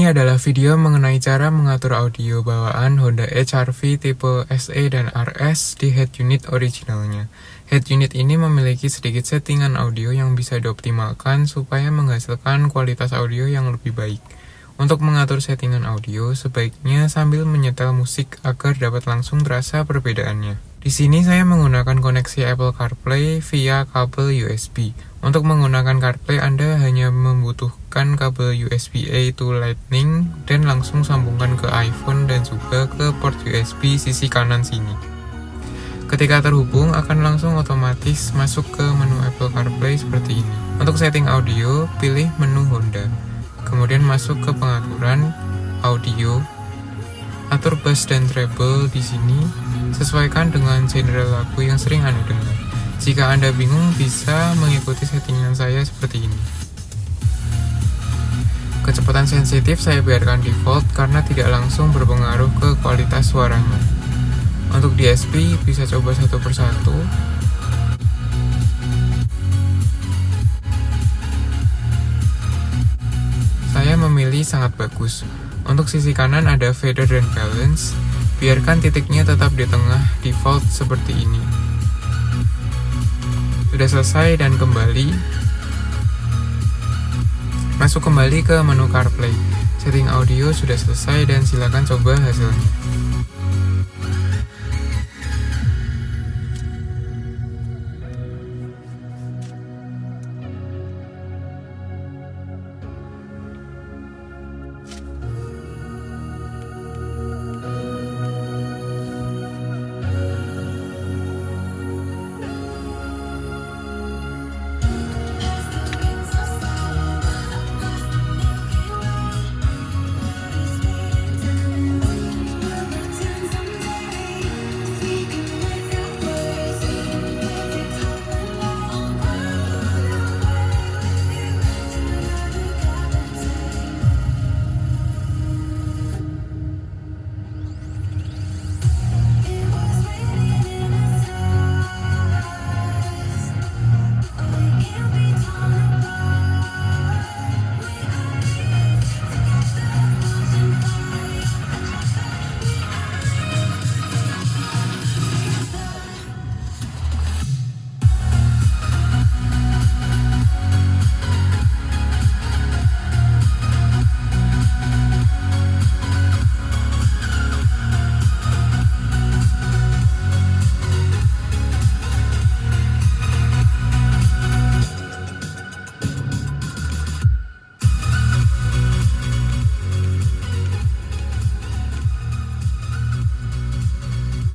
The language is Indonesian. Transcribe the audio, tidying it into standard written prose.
Ini adalah video mengenai cara mengatur audio bawaan Honda HR-V tipe SE dan RS di head unit originalnya. Head unit ini memiliki sedikit settingan audio yang bisa dioptimalkan supaya menghasilkan kualitas audio yang lebih baik. Untuk mengatur settingan audio, sebaiknya sambil menyetel musik agar dapat langsung terasa perbedaannya. Di sini saya menggunakan koneksi Apple CarPlay via kabel USB. Untuk menggunakan CarPlay, Anda hanya membutuhkan kabel USB-A to Lightning dan langsung sambungkan ke iPhone dan juga ke port USB sisi kanan sini. Ketika terhubung, akan langsung otomatis masuk ke menu Apple CarPlay seperti ini. Untuk setting audio, pilih menu Honda. Kemudian masuk ke pengaturan audio, atur bass dan treble di sini, sesuaikan dengan genre lagu yang sering Anda dengar. Jika Anda bingung, bisa mengikuti settingan saya seperti ini. Kecepatan sensitif saya biarkan default karena tidak langsung berpengaruh ke kualitas suaranya. Untuk DSP, bisa coba satu persatu. Saya memilih sangat bagus. Untuk sisi kanan ada fader dan balance. Biarkan titiknya tetap di tengah default seperti ini. Sudah selesai dan kembali. Masuk kembali ke menu CarPlay. Setting audio sudah selesai dan silakan coba hasilnya.